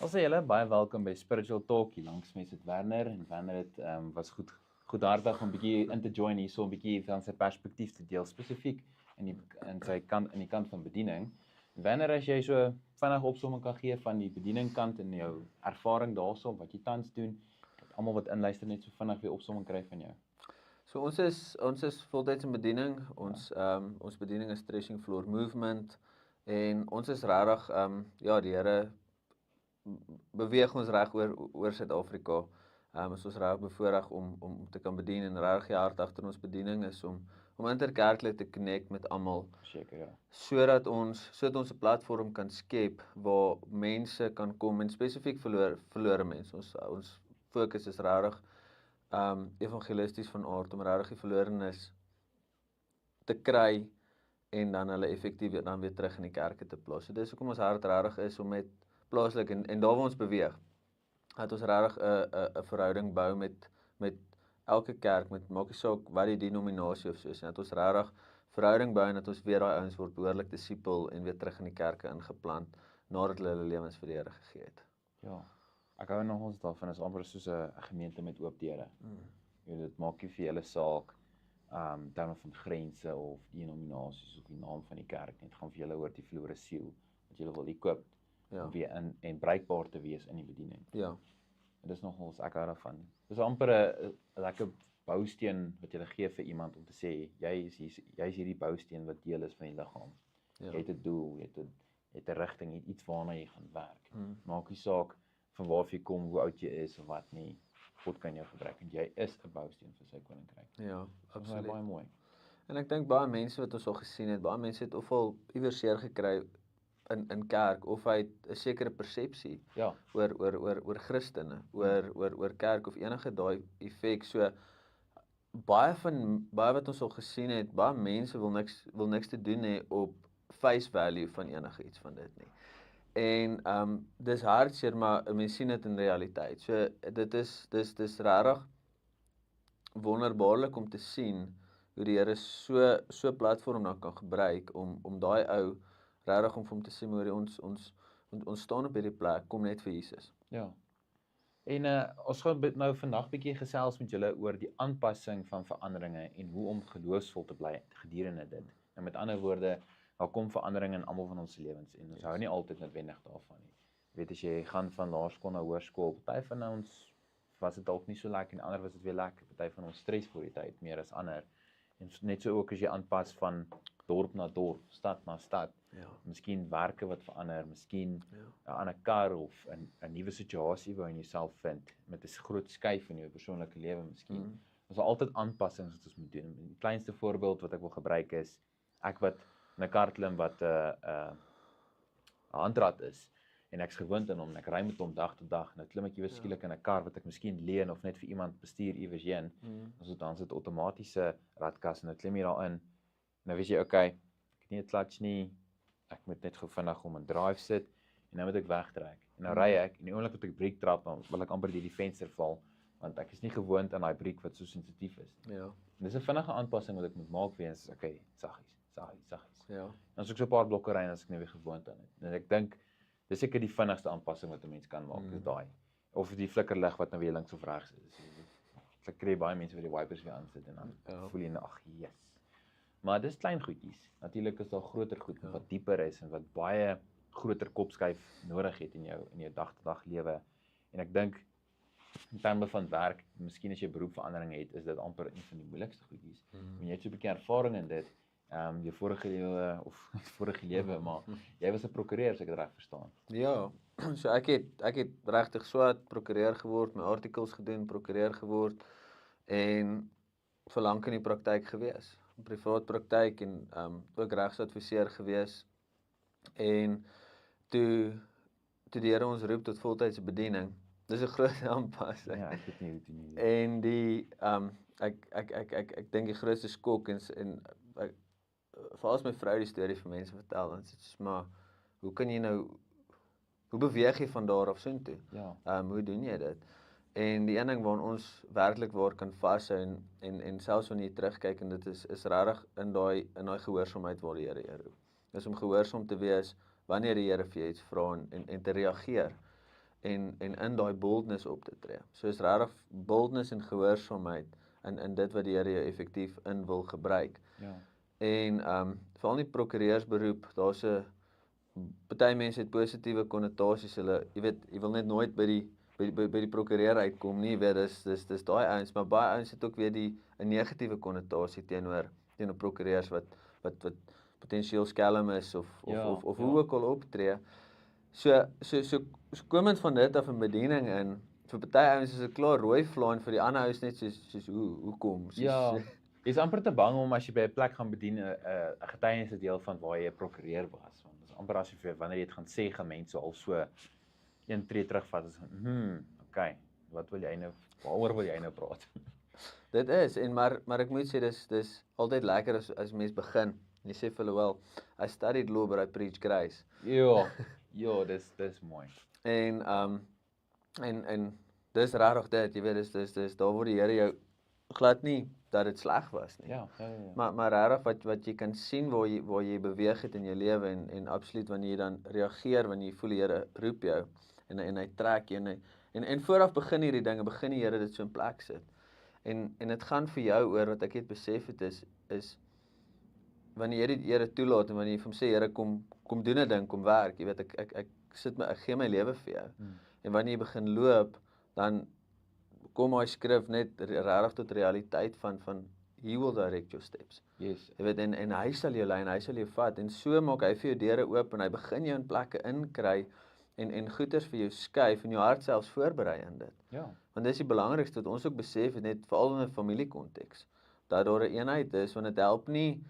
Ons sê julle baie welkom by Spiritual Talk hier langs met Werner en Werner het was goedhartig om 'n bietjie in te join hier so 'n bietjie van sy perspektief te deel spesifiek in sy kant in die kant van bediening. Werner, as jy so vinnig opsomming kan gee van die bedieningskant en jou ervaring daarso wat jy tans doen, dat almal wat inluister net so vinnig weer opsomming kry van jou. So ons is voltyds in bediening. Ons bediening is Threshing Floor Movement en ons is regtig die Here beweeg ons reg oor Suid-Afrika. Ons is regtig bevoorreg om te kan bedien en regtig die hart agter ons bediening is om interkerklik te connect met almal. Seker, ja. Sodat ons 'n platform kan skep waar mense kan kom en spesifiek verlore mense. Ons fokus is regtig evangelisties van aard om regtig die verlorenes te kry en dan hulle effektief dan weer terug in die kerke te plaas. So dis hoekom ons hart regtig is om met plaaslik en daar waar ons beweeg, dat ons regtig 'n verhouding bou met elke kerk, maak nie saak wat die denominasie of so is, dat ons regtig verhouding bou en dat ons weer daai ouens word behoorlik disipel en weer terug in die kerke ingeplant nadat hulle lewens vir die Here gegee het. Ja. Ek hou nogals daarvan, is amper soos 'n gemeente met oop deure. Jy weet, dit maak nie vir julle saak terme van grense of denominasies of die naam van die kerk nie. Dit gaan vir julle oor die verlore siel wat julle wil equip om weer in en bruikbaar te wees in die bediening. Ja. En dis nogals, ek hou daarvan. Dis amper 'n lekker bousteen wat jy gee vir iemand om te sê jy's hierdie bousteen wat deel is van die liggaam. Ja. Jy het 'n doel, jy het 'n rigting, jy het iets waarna jy gaan werk. Maak nie saak van waar jy kom, hoe oud jy is of wat nie. God kan jou gebruik en jy is 'n bousteen vir sy koninkryk. Ja, absoluut. Baie mooi. En ek dink baie mense wat ons al gesien het, baie mense het ofwel iewers seer gekry in kerk of hy het 'n sekere persepsie oor Christene, oor kerk of enige daai effek. So baie wat ons al gesien het, baie mense wil niks te doen hê op face value van enige iets van dit nie. En dis hartseer, maar mense sien dit in realiteit. So dis regtig wonderbaarlik om te sien hoe die Here so platform dan kan gebruik om daai ou regtig om vir hom te sê maar ons staan op hierdie plek, kom net vir Jesus. Ja. En ons gaan nou vandag bietjie gesels met julle oor die aanpassing van veranderinge en hoe om geloofsvol te bly gedurende dit. En met ander woorde, daar kom verandering in almal van ons lewens en ons hou nie altyd noodwendig daarvan nie. Jy weet, as jy gaan van laerskool na hoërskool, party van ons was dit dalk nie so lekker en ander was dit weer lekker. Party van ons stres vir die tyd meer as ander. En net so ook as jy aanpas van dorp na dorp, stad na stad. Ja. Miskien werke wat verander, miskien 'n ander kar of 'n nuwe situasie waarin jy jouself vind met 'n groot skuif in jou persoonlike lewe miskien. Ons sal altyd aanpassings wat ons moet doen. Die kleinste voorbeeld wat ek wil gebruik is ek wat in 'n kar klim wat 'n handrat is en ek's gewoond aan hom en ek ry met hom dag tot dag. Nou klim ek iewers skielik in 'n kar wat ek miskien leen of net vir iemand bestuur iewers heen. Dan sit outomatiese radkas en nou klim jy daarin. Nou weet jy, okay, ek het nie 'n clutch nie. Ek moet net gou vinnig om 'n drive sit en nou moet ek wegtrek. En nou ry ek en die oomblik wat ek breek trap, dan wil ek amper deur die venster val want ek is nie gewoond aan daai breek wat so sensitief is. Ja. En dis 'n vinnige aanpassing wat ek moet maak weens okay, saggies. Ja. En as ek so 'n paar blokke ry en as ek nou weer gewoond aan dit. En ek dink dis seker die vinnigste aanpassing wat 'n mens kan maak, is daai. Of die flikkerlig wat nou weer links of regs is. Ek kry baie mense wat die wipers weer aansit en dan voel jy nou ag yes. Maar dis klein goedjies. Natuurlik is daar groter goed wat dieper is en wat baie groter kopskuif nodig het in jou dag-tot-dag lewe. En ek dink in terme van werk, miskien as jy beroepverandering het, is dit amper een van die moeilikste goedjies. Want jy het so 'n bietjie ervaring in dit. Jou vorige lewe of vorige lewe, maar jy was 'n prokureur as ek dit reg verstaan. Ja, so ek het regtig swat prokureur geword, my artikels gedoen, prokureur geword en vir lank in die praktyk gewees. Privaat praktyk en ook regsadviseur gewees. En toe die Here ons roep tot voltydse bediening. Dis 'n groot aanpassing. Ja, ek weet nie hoe dit nie. En die ek dink die grootste skok en veral as my vrou die storie vir mense vertel, dan sê sy maar hoe kan jy nou hoe beweeg jy van daar af soontoe? Ja. Hoe doen jy dit? En die een ding waaraan ons werklik waar kan vashou en selfs wanneer jy terugkyk en dit is regtig in daai gehoorsaamheid waar die Here roep. Dis om gehoorsaam te wees wanneer die Here vir jou iets vra en te reageer. en in daai boldness op te tree. So is regtig boldness en gehoorsaamheid in dit wat die Here jou effektief in wil gebruik. Ja. En veral in die prokureursberoep, daar's 'n party mense het positiewe konnotasies. Jy weet, jy wil net nooit by die prokureur uitkom nie, weet dis daai ouens, maar baie ouens het ook weer 'n negatiewe konnotasie teenoor prokureurs wat potensieel skelm is of hoe ook al optree. So komend van dit af 'n bediening in, vir party ouens is dit klaar rooi vlaai vir die ander ouens net soos hoekom? Ja. Jy is amper te bang om as jy by 'n plek gaan bedien 'n getuienis deel van waar jy 'n prokureur was. Want dit is amper asof jy wanneer jy dit gaan sê, gaan mense al so een tree terugvat as okay, wat wil jy nou, waaroor wil jy nou praat? Dit is, maar ek moet sê dis altyd lekker as mens begin. Jy sê vir hulle wel, I studied law but I preach grace. Ja, dis mooi. En dis regtig dit, jy weet, dis daar word die Here jou glad nie dat dit sleg was nie. Ja. Maar regtig wat jy kan sien waar jy beweeg het in jou lewe en absoluut wanneer jy dan reageer wanneer jy voel die Here roep jou en hy trek jou en vooraf begin hierdie dinge, begin die Here dit so in plek sit. En dit gaan vir jou oor wat ek het besef het is wanneer jy die Here toelaat en wanneer jy vir hom sê Here kom doen 'n ding, kom werk, jy weet ek gee my lewe vir jou. En wanneer jy begin loop, dan kom hy skrif net regtig tot realiteit van he will direct your steps. Yes. Jy weet en hy sal jou lei en hy sal jou vat en so maak hy vir jou deure oop en hy begin jou in plekke inkry en goeders vir jou skuif en jou hart selfs voorberei in dit. Ja. Want dis die belangrikste wat ons ook besef het net veral in 'n familiekonteks dat daar 'n eenheid is want dit help nie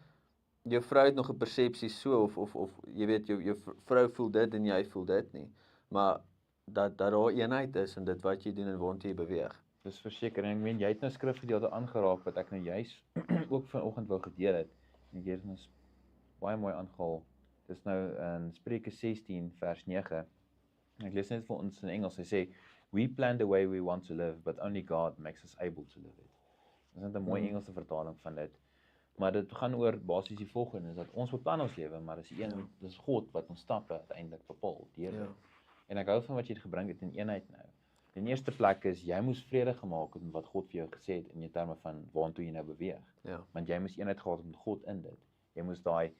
jou vrou het nog 'n persepsie so of jy weet jou vrou voel dit en jy voel dit nie, maar dat daar 'n eenheid is in dit wat jy doen en waartoe jy beweeg. Dis verseker en ek meen jy het nou skrifgedeelte aangeraak wat ek nou juis ook vanoggend wou gedeel het. En jy het ons baie mooi aangehaal. Dis nou in Spreuke 16 vers 9. Ek lees net vir ons in Engels. Hy sê we plan the way we want to live, but only God makes us able to live it. Dis net 'n mooi Engelse vertaling van dit. Maar dit gaan oor basies die volgende, is dat ons beplan ons lewe, maar dis God wat ons stappe uiteindelik bepaal deur dit. En ek hou van wat jy het gebring het in eenheid nou. In die eerste plek is jy moes vrede gemaak het met wat God vir jou gesê het in terme van waartoe jy nou beweeg. Ja. Want jy moes eenheid gehad het met God in dit. Jy moes daai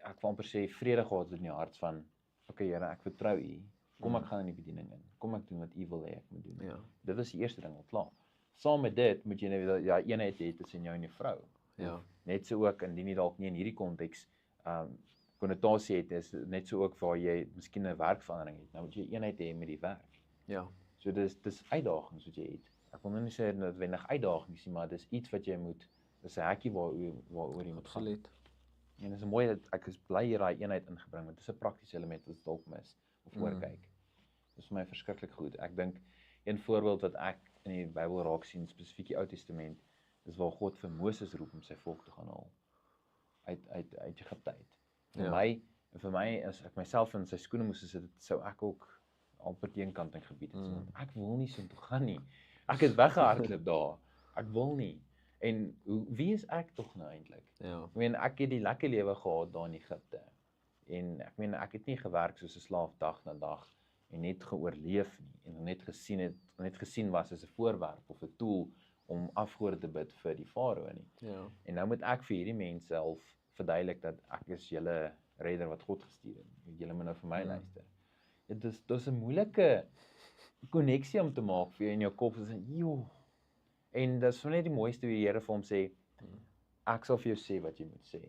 ek wil amper sê vrede gehad het in jou hart van okay Here, ek vertrou U. Kom ek gaan in die bediening in. Kom ek doen wat U wil hê ek moet doen. Ja. Dit is die eerste ding al klaar. Saam met dit moet jy nou ja eenheid hê tussen jou en jou vrou. Ja. Net so ook indien jy dalk nie in hierdie konteks konnotasie het, is net so ook waar jy miskien 'n werkverandering het. Nou moet jy eenheid hê met die werk. Ja. So dis uitdagings wat jy het. Ek wil nou nie sê noodwendig uitdagings nie, maar dis iets wat jy moet, dis 'n hekkie waaroor jy moet gaan. Absoluut. En dis mooi dat ek is bly hier daai eenheid ingebring, want dis 'n praktiese element wat dalk mis of oorkyk. Dis vir my verskriklik goed. Ek dink een voorbeeld wat ek in die Bybel raak sien, spesifiek die Ou Testament, is waar God vir Moses roep om sy volk te gaan haal uit Egipte uit. Vir my as ek myself in sy skoene moes sit, sou ek ook amper teenkanting gebied het. Want ek wil nie so toe gaan nie. Ek het weggehardloop daar. Ek wil nie. En wie is ek tog nou eintlik? Ja. Ek meen ek het die lekker lewe gehad daar in Egipte. En ek meen ek het nie gewerk soos 'n slaaf dag na dag en net geoorleef nie en net gesien was as 'n voorwerp of 'n tool om afgode te bid vir die farao nie. Ja. En nou moet ek vir hierdie mense self verduidelik dat ek is julle redder wat God gestuur het. Julle moet nou vir my luister. Dis 'n moeilike koneksie om te maak vir jou in jou kop. En dis net die mooiste hoe die Here vir hom sê, ek sal vir jou sê wat jy moet sê.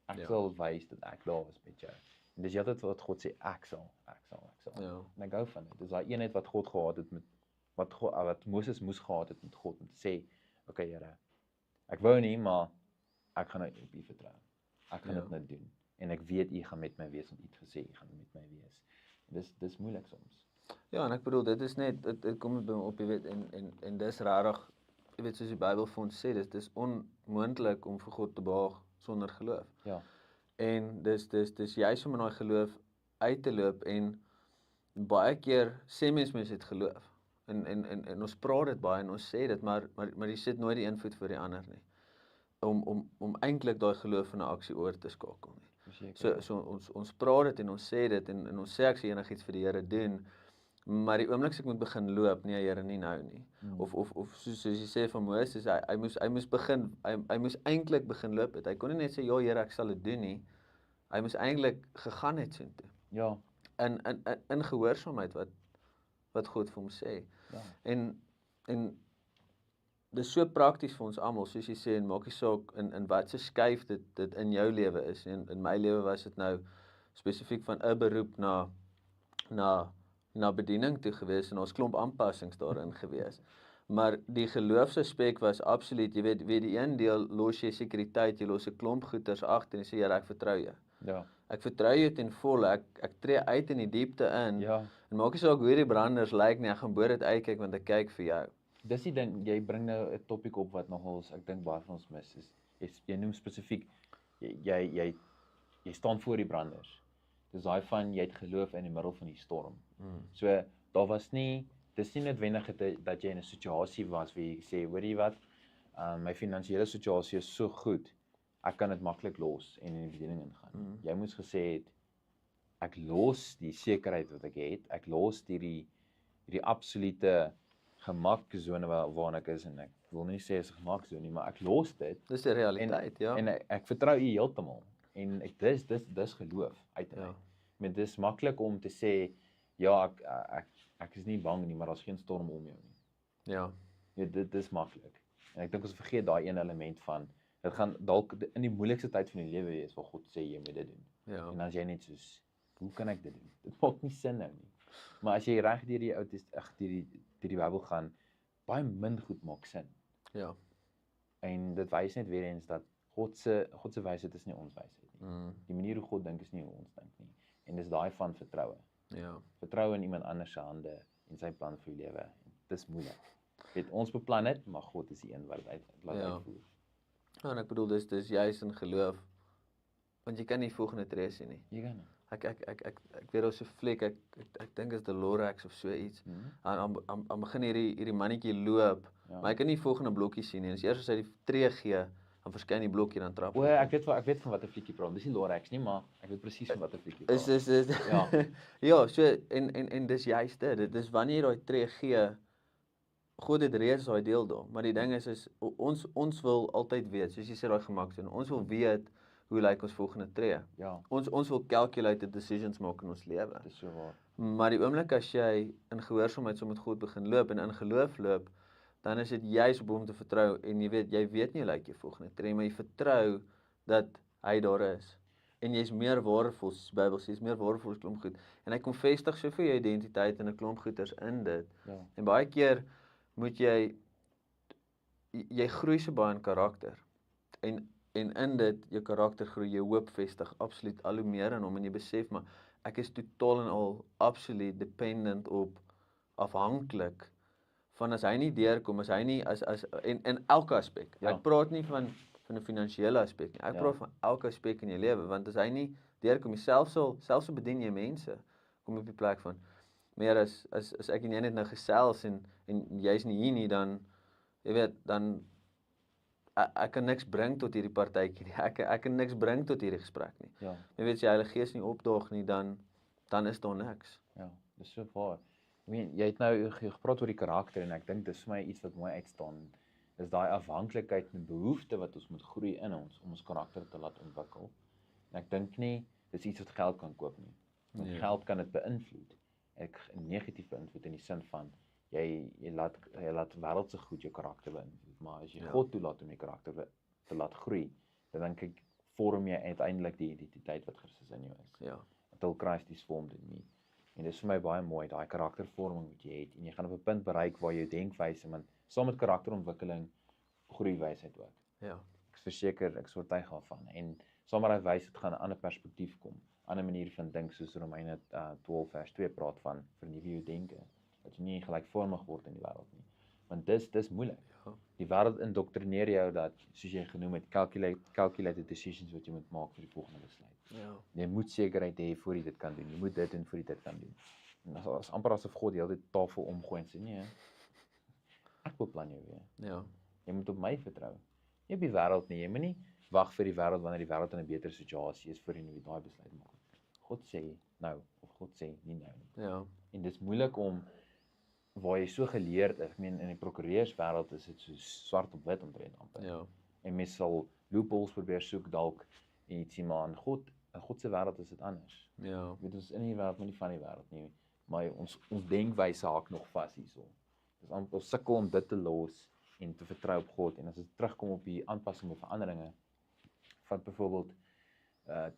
Ek sal wys dat ek daar is met jou. En dis altyd wat God sê, ek sal. Ja. En ek hou van dit. Dis daai eenheid wat God gehad het met wat Moses moes gehad het met God om te sê, okay Here, ek wou nie, maar ek gaan nou op U vertrou. Ek gaan dit nou doen. En ek weet U gaan met my wees, want U het gesê U gaan met my wees. Dis moeilik soms. Ja, en ek bedoel dit is net dit kom op jy weet en dis rarig, jy weet soos die Bybel vir ons sê, dis onmoontlik om vir God te behaag sonder geloof. Ja. En dis juis om in daai geloof uit te loop en baie keer sê mense het geloof. En ons praat dit baie en ons sê dit, maar jy sit nooit die een voet voor die ander nie. Om eintlik daai geloof in 'n aksie oor te skakel nie. So ons praat dit en ons sê dit en ons sê ek sê enigiets vir die Here doen, Maar die oomblik as ek moet begin loop, nee Here, nie nou nie. Of soos jy sê van Moses, hy moes begin, hy moes eintlik begin loop het. Hy kon nie net sê, ja Here, ek sal dit doen nie. Hy moes eintlik gegaan het soontoe. Ja, In gehoorsaamheid wat God vir hom sê. ja, En dis so prakties vir ons almal, soos jy sê, en maak nie saak in wat se skuif dit in jou lewe is. En in my lewe was dit nou spesifiek van 'n beroep na bediening toe gewees en ons klomp aanpassings daarin gewees. Maar die geloofsaspek was absoluut, jy weet die een deel los jy sekuriteit, jy los 'n klomp goeders agter en jy sê Here, ek vertrou jou. ja, Ek vertrou jou ten volle, ek tree uit in die diepte in. ja. En maak nie saak hoe die branders lyk nie, ek gaan bo dit uitkyk want ek kyk vir jou. Dis die ding, jy bring nou 'n topik op wat nogals ek dink baie van ons mis is jy noem spesifiek jy staan voor die branders. Dis daai van jy het geloof in die middel van die storm. So daar was dis nie noodwendig dat jy in 'n situasie was waar jy sê, hoor jy wat, my finansiële situasie is so goed, ek kan dit maklik los en in die bediening ingaan. Jy moes gesê het, ek los die sekerheid wat ek het, ek los hierdie absolute gemaksone waarna ek is en ek wil nie sê is 'n gemaksone nie, maar ek los dit. Dis die realiteit, ja. En ek vertrou U heeltemal. En dis geloof uiteindelik. Ja. Met dis maklik om te sê ja, ek is nie bang nie, maar daar's geen storm om jou nie. Ja. Ja, dit is maklik. En ek dink ons vergeet daai een element van dit gaan dalk in die moeilikste tyd van die lewe wees waar God sê jy moet dit doen. Ja. En as jy net soos hoe kan ek dit doen? Dit maak nie sin nou nie. Maar as jy reg deur die Bybel gaan, baie min goed maak sin. Ja. En dit wys net weer eens dat God se wysheid is nie ons wysheid nie. Die manier hoe God dink is nie hoe ons dink nie. En dis daai van vertroue. Ja. Vertrou in iemand anders se hande en sy plan vir jou lewe. Dis moeilik. Weet ons beplan dit, maar God is die een wat dit laat uitvoer. Ja, en ek bedoel dis juis in geloof. Want jy kan nie volgende tree sien nie. Jy kan. Ek weet daar's so 'n fliek, ek dink is Lorax of so iets. Dan begin hierdie mannetjie loop, Ja. maar hy kan nie volgende blokkie sien nie. En as eers as hy die tree gee, dan verskyn die blokkie dan trap. O, ek weet van watter fliek jy praat. Dis nie Lorax nie, maar ek weet presies van watter fliek jy praat. Is Ja. ja, so en dis juist dit. Dis wanneer jy daai tree gee, God het reeds daai deel daar. Maar die ding is ons wil altyd weet, soos jy sê daai gemaksone. Ons wil weet hoe lyk ons volgende tree. Ja, Ons wil calculated decisions maak in ons lewe. dis so waar. Maar die oomblik as jy in gehoorsaamheid saam met God begin loop en in geloof loop, dan is dit juis op hom te vertrou en jy weet nie hoe lyk jou volgende tree, maar jy vertrou dat hy daar is. En jy's meer waardevol, soos die Bybel sê, jy's meer waardevol as klomp goed. En hy kom vestig soveel jou identiteit in 'n klomp goeders in dit. Ja. En baie keer moet jy groei so baie in karakter. En in dit jou karakter groei, jou hoop vestig absoluut al hoe meer in hom en jy besef maar ek is totaal en al absoluut dependent op afhanklik van as hy nie deurkom, as hy nie as en elke aspek. Ja. Ek praat nie van 'n finansiële aspek nie. Ek praat van elke aspek in jou lewe want as hy nie deurkom, jy selfs al bedien jy mense, kom op die plek van meer as ek en jy net nou gesels en jy's nie hier nie, dan jy weet dan ek kan niks bring tot hierdie partytjie nie. Ek kan niks bring tot hierdie gesprek nie. Ja. Jy weet as die Heilige Gees nie opdaag nie, dan is daar niks. Ja, dis so waar. Jy het nou gepraat oor die karakter en ek dink dis vir my iets wat mooi uitstaan. Is daai afhanklikheid en behoefte wat ons moet groei in ons om ons karakter te laat ontwikkel. En ek dink nie dis iets wat geld kan koop nie. Want geld kan dit beïnvloed. Ek negatief beïnvloed in die sin van jy laat wêreldse goed jou karakter beïnvloed, maar as jy God toelaat om jou karakter te laat groei, dan dink ek vorm jy uiteindelik die identiteit wat Christus in jou is. Ja. Until Christ is formed in me. En dis vir my baie mooi, daai karaktervorming wat jy het en jy gaan op 'n punt bereik waar jou denkwyse, want saam met karakterontwikkeling groei wysheid ook. Ja. Ek is verseker, ek is oortuig daarvan en saam met daai wysheid gaan 'n ander perspektief kom, 'n ander manier van dink soos Romeine 12 vers 2 praat van vernuwe jou denke, dat jy nie gelykvormig word in die wêreld nie. Want dis moeilik. Ja. Die wêreld indoktrineer jou dat soos jy genoem het, calculated decisions wat jy moet maak vir die volgende besluit. Ja. Jy moet sekerheid hê voor jy dit kan doen. Jy moet dit doen voor jy dit kan doen. En as amper asof God die hele tyd tafel omgooi en sê nee, ek beplan jou weer. Ja. Jy moet op my vertrou. Nie op die wêreld nie. Jy moet nie wag vir die wêreld wanneer die wêreld in 'n beter situasie is voor jy daai besluit maak. God sê nou of God sê nie nou nie. Ja. En dis moeilik om waar jy so geleerd is. Ek meen in die prokureurswêreld is dit so swart op wit omtrent amper. Ja. En mens sal loopholes probeer soek dalk en ietsie maar in God se wêreld is dit anders. Ja. Jy weet ons is in die wêreld, maar nie van die wêreld nie. Maar ons denkwyse haak nog vas hierso. Dis amper ons sukkel om dit te los en te vertrou op God. En as dit terugkom op die aanpassing en veranderinge, van byvoorbeeld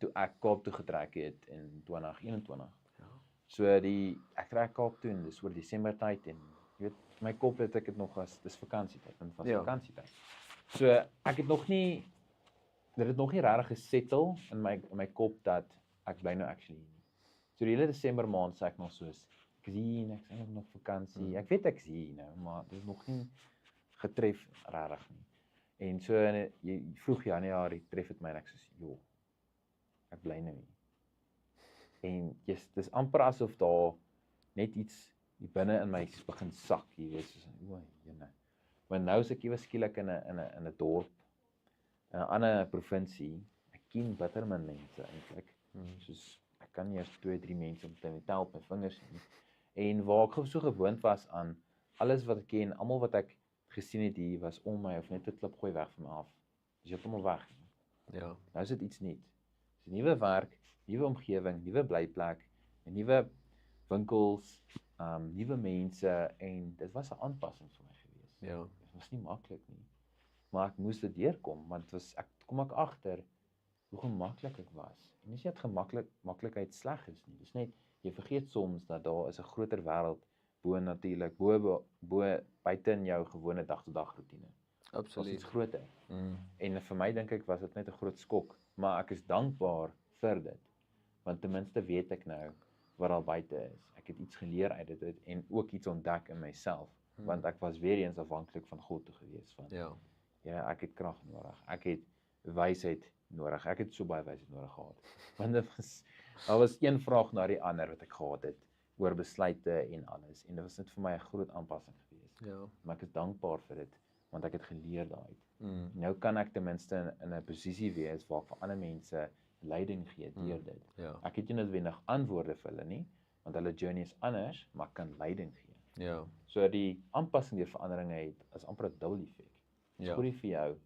toe ek Kaap toe getrek het in 2021. Ja. So ek trek Kaap toe en dis oor Desember tyd en jy weet my kop het ek dit nog as dis vakansietyd en van vakansietyd. So ek het nog nie regtig gesettle in my kop dat ek bly nou actually hier nie. So die hele Desember maand sê ek nog soos ek is hier en ek is eintlik nog vakansie. Ek weet ek is hier nou, maar dit is nog nie getref regtig nie. En so vroeg Januarie tref dit my en ek soos joh, ek bly nou hier. En dis amper asof daar net iets hier binne in my begin sak, jy weet, soos o, jene. Maar nou is ek ewe skielik in 'n dorp, in 'n ander provinsie. Ek ken bitter min mense eintlik. Soos ek kan nie eers 2, 3 mense om te tel op my vingers nie. En waar ek so gewoond was aan alles wat ek ken, almal wat ek gesien het hier was om my of net 'n klip gooi weg van my af. Dis heeltemal weg. Ja. Nou is dit iets nuuts. Dis 'n nuwe werk, nuwe omgewing, nuwe blyplek, 'n nuwe winkels, nuwe mense en dit was 'n aanpassing vir my gewees. Ja. Dit was nie maklik nie. Maar ek moes dit deurkom want kom ek agter hoe gemaklik ek was. En dis nie dat maklikheid sleg is nie. Dis net jy vergeet soms dat daar is 'n groter wêreld bo natuurlik, bo buite in jou gewone dag-tot-dag roetine. Absoluut. Dit is iets groter. En vir my dink ek was dit net 'n groot skok, maar ek is dankbaar vir dit. Want ten minste weet ek nou wat daar buite is. Ek het iets geleer uit dit en ook iets ontdek in myself, want ek was weer eens afhanklik van God toe gewees van. Ja. Ja, ek het krag nodig. Ek het wysheid nodig. Ek het so baie wysheid nodig gehad. Want daar was een vraag na die ander wat ek gehad het oor besluite en alles en dit was net vir my 'n groot aanpassing gewees. Ja. Maar ek is dankbaar vir dit want ek het geleer daaruit. Nou kan ek ten minste in 'n posisie wees waar ek vir ander mense leiding gee deur dit. Ja. Ek het nie noodwendig antwoorde vir hulle nie, want hulle journey is anders, maar ek kan leiding gee. Ja. So die aanpassing deur veranderinge het as amper 'n dubbel effek. Ja. Groei vir jou,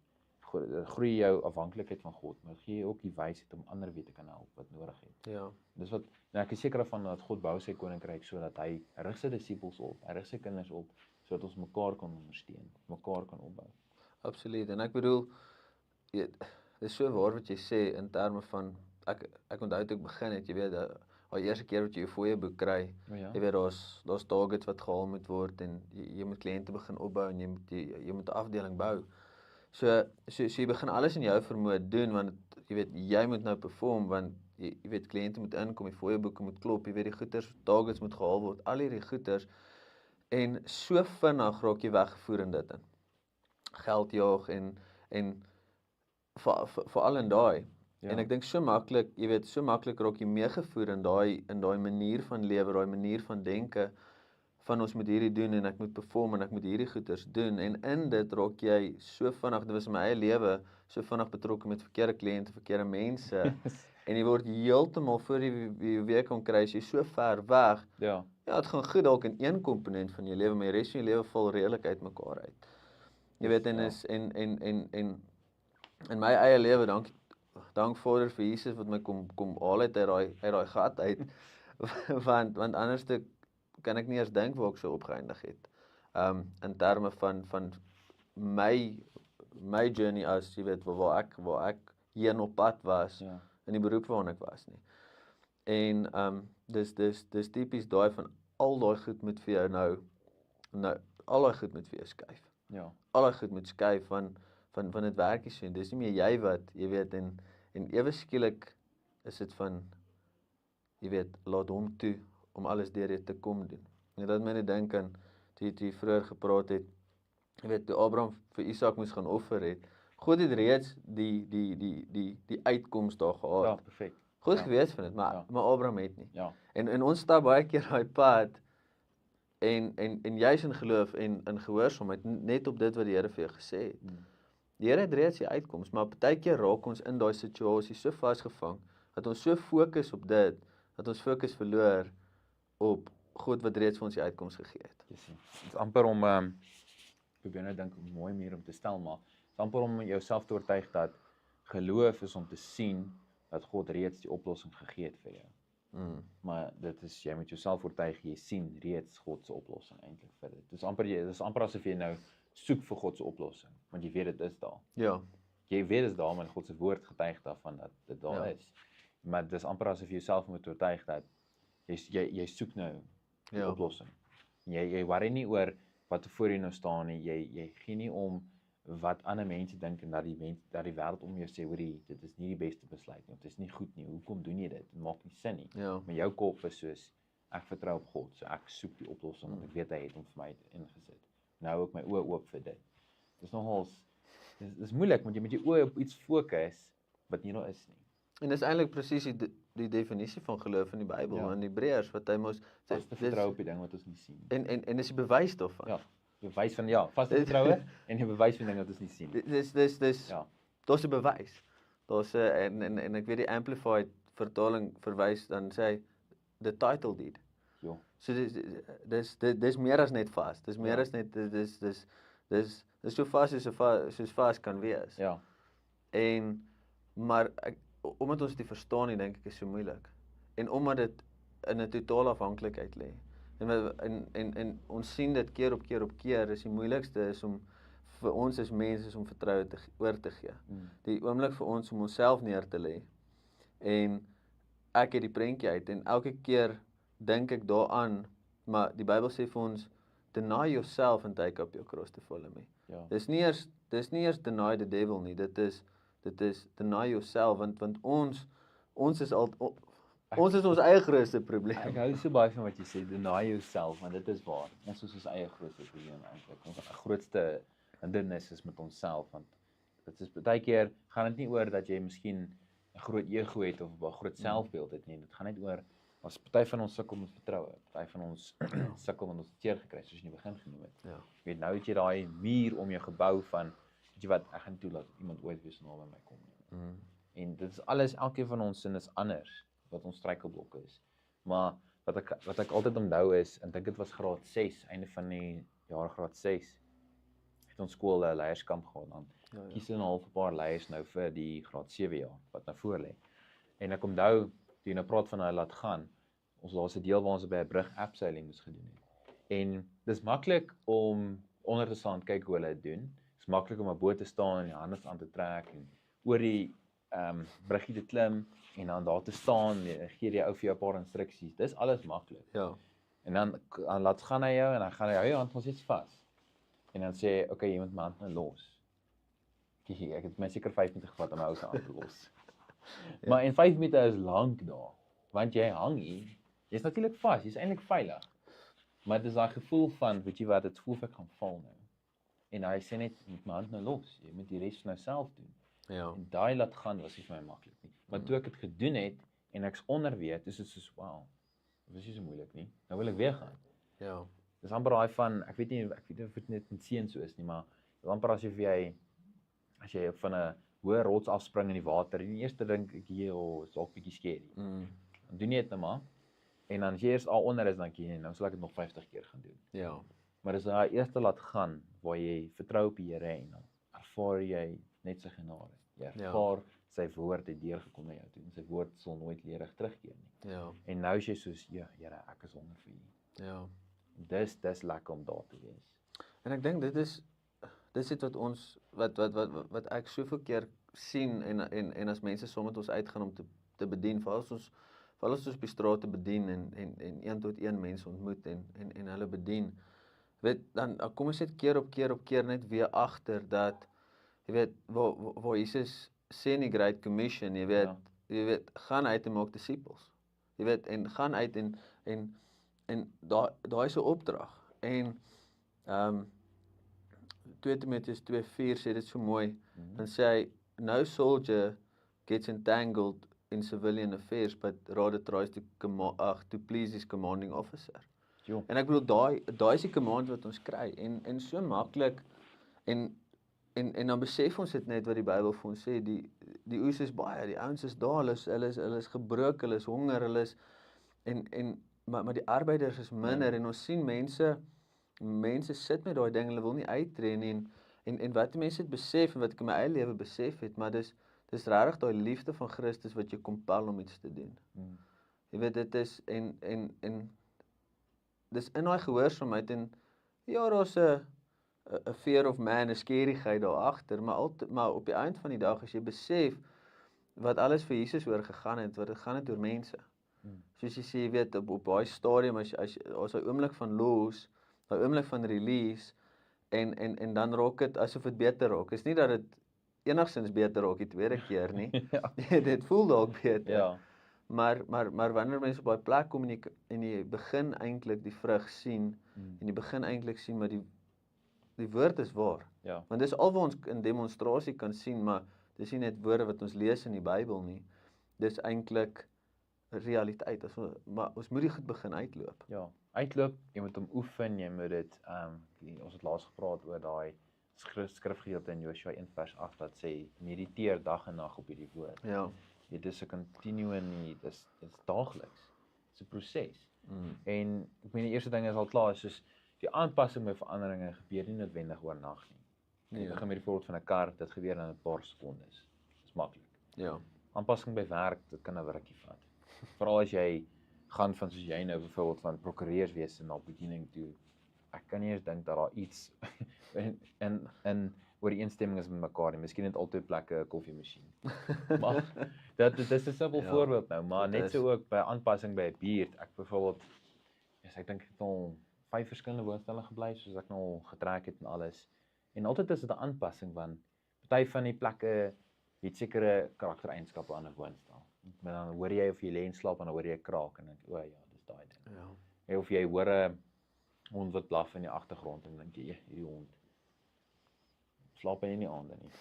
groei jou afhanklikheid van God, maar gee jy ook die wysheid om ander weer te kan help wat nodig het. Ja. Dis wat nou ek is seker daarvan dat God bou sy koninkryk sodat hy rig sy disippels op, hy rig sy kinders op sodat ons mekaar kan ondersteun, mekaar kan opbou. Absoluut. En ek bedoel dit is so waar wat jy sê in terme van ek onthou toe ek begin het, jy weet, die eerste keer wat jy 'n fooieboek kry, Ja. jy weet daar's targets wat gehaal moet word en jy moet kliënte begin opbou en jy moet 'n afdeling bou. So jy begin alles in jou vermoë doen want jy weet jy moet nou perform want jy weet kliënte moet inkom, die fooieboeke moet klop, jy weet die goeders, targets moet gehaal word, al hierdie goeders en so vinnig raak jy weggevoer in dit in. Geldjaag en veral in daai. Ja. En ek dink so maklik, jy weet, so maklik raak jy meegevoer in daai manier van lewe, daai manier van denke van ons moet hierdie doen en ek moet perform en ek moet hierdie goeders doen en in dit raak jy so vinnig, dit was in my eie lewe, so vinnig betrokke met verkeerde kliënte, verkeerde mense en jy word heeltemal voor jy weer kan kry, jy so ver weg. Ja. Ja, dit gaan goed dalk in een komponent van jou lewe, maar die res van jou lewe val redelik uit mekaar uit. Jy weet en is en in my eie lewe dank Vader vir Jesus wat my kom haal uit daai gat uit want anders kan ek nie eens dink waar ek so opgeëindig het. In terme van my journey as jy weet waar ek heen op pad was in die beroep waarna ek was nie. En dis tipies daai van al daai goed moet vir jou nou al daai goed moet vir jou skuif. Ja. Al daai goed moet skuif van dit werk nie so. Dis nie meer jy wat jy weet en ewe skielik is dit van jy weet laat hom toe om alles deur jou te kom doen. En dat my net dink aan toe jy vroeër gepraat het, jy weet toe Abraham vir Isak moes gaan offer het. God het reeds die uitkoms daar gehad. Ja, perfek. God geweet van dit, maar Abraham het nie. Ja. En ons stap baie keer daai pad en jy's in geloof en in gehoorsaamheid net op dit wat die Here vir jou gesê het. Die Here het reeds die uitkoms, maar baie keer raak ons in daai situasie so vasgevang dat ons so fokus op dit, dat ons fokus verloor op God wat reeds vir ons die uitkoms gegee het. Jy sien. Dit is amper om probeer nou dink op 'n mooi manier om te stel, maar dit is amper om jouself te oortuig dat geloof is om te sien dat God reeds die oplossing gegee het vir jou. Maar dit is, jy moet jouself oortuig, jy sien reeds God se oplossing eintlik vir dit. Dit is amper asof jy nou soek vir God se oplossing, want jy weet dit is daar. Ja, Jy weet dit is daar, want God se woord getuig daarvan dat dit daar is. Maar dit is amper asof jy jouself moet oortuig dat jy soek nou die oplossing. Jy worry nie oor wat voor jou nou staan nie, jy gee nie om wat ander mense dink en dat die wêreld om jou sê, hoorie, dit is nie die beste besluit nie, of dit is nie goed nie, hoekom doen jy dit? Dit maak nie sin nie. Ja. Maar jou kop is soos, ek vertrou op God, so ek soek die oplossing, want ek weet hy het hom vir my ingesit. Nou hou ek my oë oop vir dit. Dis nogals, dis moeilik, want jy met jou oë op iets fokus, wat nie daar is nie. En dis eintlik presies die definisie van geloof in die Bybel, in Hebreërs, wat hy mos Vaste vertrou op die ding wat ons nie sien. En dis die bewys daarvan. Ja, bewys van vaste vertroue en die bewys van dinge wat ons nie sien. Dis daar's 'n bewys. Daar's 'n en ek weet die Amplified vertaling verwys dan sê hy the title deed. Ja. So dis meer as net vas. Dis meer as net dis so vas soos vas kan wees. Ja. Maar omdat ons dit verstaan nie, dink ek is so moeilik. En omdat dit in 'n totale afhanklikheid lê. En ons sien dit keer op keer, is die moeilikste is om vir ons as mense om vertroue oor te gee. Die oomblik vir ons om onsself neer te lê. En ek het die prentjie uit en elke keer dink ek daaraan, maar die Bybel sê vir ons deny yourself and take up your cross to follow me. Ja. Dis nie eers deny the devil nie, dit is deny yourself want ons is ons eie grootste probleem. Ek hou so baie van wat jy sê, deny yourself, want dit is waar. Ons is ons eie grootste probleem eintlik. Ons grootste hindernis is met onsself, want dit is baie keer gaan dit nie oor dat jy miskien 'n groot ego het of 'n groot selfbeeld het nie. Dit gaan net oor ons party van ons sukkel met vertroue. Party van ons sukkel want ons het seer gekry soos in die begin genoem het. Ja. Jy weet nou het jy daai muur om jou gebou van weet jy wat, ek gaan toelaat iemand ooit weer so naby my kom nie. En dit is alles, elkeen van ons sin is anders wat ons struikelblokke is. Maar wat ek altyd onthou is, en dink dit was graad 6, einde van die jaar graad 6, het ons skool 'n leierskamp gehad dan. Kies 'n half 'n paar leiers nou vir die graad 7 jaar wat nou voor lê. En ek onthou toe jy nou praat van hulle laat gaan. Daar's 'n deel waar ons by 'n brug abseiling moes gedoen het. En dis maklik om onder te staan kyk hoe hulle dit doen. Dis maklik om 'n boot te staan en die hande aan te trek en oor die bruggie te klim en dan daar te staan en gee die ou vir jou 'n paar instruksies. Dis alles maklik. Ja. En dan laat gaan hy jou en dan gaan hy hou jou hand mos iets vas. En dan sê okay, jy moet my hand nou los. Ek het my seker 5 minute gevat om my ou se hand te los. Maar en 5 minute is lank daar, want jy hang hier. Jy's natuurlik vas, jy's eintlik veilig. Maar dis daai gevoel van, weet jy wat, dit voel of ek gaan val nou. En hy sê net met my hand nou los, jy moet die res nou self doen. Ja. En daai laat gaan was nie vir my maklik nie. Maar toe ek dit gedoen het en ek's onder weet, is dit soos wow. Dit was nie so moeilik nie. Nou wil ek weer gaan. Ja. Dis amper daai van ek weet nie of dit net in seën so is nie, maar dis amper asof jy as jy van 'n hoë rots afspring in die water en die eerste dink ek is dalk bietjie scary. Dan doen jy dit nou maar. En dan as jy eers al onder is dan jy nou sal ek dit nog 50 keer gaan doen. Ja. Maar dis daai eerste laat gaan waar jy vertrou op die Here en dan ervaar jy net sy genade. Jy ervaar sy woord het deurgekom na jou toe en sy woord sal nooit leerig terugkeer nie. Ja. En nou is jy soos ja, Here, ek is onder vir U. Ja. Dis lekker om daar te wees. En ek dink dit is iets wat ons wat ek soveel keer sien en as mense saam met ons uitgaan om te bedien, veral as ons op die straat te bedien en 1 tot 1 mense ontmoet en hulle bedien. Weet dan kom ons net keer op keer net weer agter dat jy weet waar Jesus sê in die Great Commission, jy weet gaan uit en maak disippels. Jy weet en gaan uit en daai is 'n opdrag. En 2 Timoteus 2:4 sê dit so mooi. Dan sê hy no soldier gets entangled in civilian affairs but rather tries to please his commanding officer. Jo. En ek bedoel daai is die command wat ons kry en so maklik en dan besef ons dit net wat die Bybel vir ons sê, die oes is baie, die ouens is daar, hulle is gebroken, hulle is honger, hulle is en maar die arbeiders is minder en ons sien mense sit met daai ding, hulle wil nie uittreë nie en wat mense het besef en wat ek in my eie lewe besef het, maar dis regtig daai liefde van Christus wat jou compel om iets te doen. Jy weet dit is en dis in daai gehoorsaamheid en ja, daar's 'n fear of man, 'n skerigheid daar agter, maar op die eind van die dag as jy besef wat alles vir Jesus oor gegaan het, wat dit gaan het oor mense. Soos jy sê, jy weet op daai stadium as daai oomblik van los, daai oomblik van release en dan raak dit asof dit beter raak. Is nie dat dit enigstens beter raak die tweede keer nie. Dit voel dalk beter. Ja. Maar wanneer mense op daai plek kom en jy begin eintlik die vrug sien en jy begin eintlik sien maar die woord is waar. Ja. Want dis al wat ons in demonstrasie kan sien, maar dis nie net woorde wat ons lees in die Bybel nie. Dis eintlik realiteit. Maar ons moet die goed begin uitloop. Ja, uitloop, jy moet hom oefen, jy moet dit ons het laas gepraat oor daai skrifgedeelte in Joshua 1 vers 8 wat sê mediteer dag en nag op hierdie woord. Ja. Dit is 'n continue nie, dis daagliks. Dis 'n proses. En ek meen die eerste ding is al klaar, soos die aanpassing by veranderinge gebeur nie noodwendig oornag nie. Jy begin met die voorbeeld van 'n kar, dit gebeur in 'n paar sekondes. Dis maklik. Ja. Aanpassing by werk, dit kan 'n rukkie vat. Veral as jy gaan van soos jy nou byvoorbeeld van prokureurswese na bediening toe. Ek kan nie eens dink dat daar iets in ooreenstemming is met mekaar nie. Miskien het altyd plekke 'n koffiemasjien. Maar dit is 'n simpel voorbeeld nou, maar net so ook by aanpassing by 'n buurt. Ek byvoorbeeld ek dink ek het al 5 verskillende woonstelle gebly soos ek nou getrek het en alles. En altyd is dit 'n aanpassing want party van die plekke het sekere karaktereienskappe aan 'n woonstel. Maar dan hoor jy of jy lê en slaap en dan hoor jy 'n kraak en dan dink jy, o ja, dis daai ding. Ja. Of jy hoor 'n hond wat blaf in die agtergrond en dan dink jy, hierdie hond slaap hy nie in die aande nie.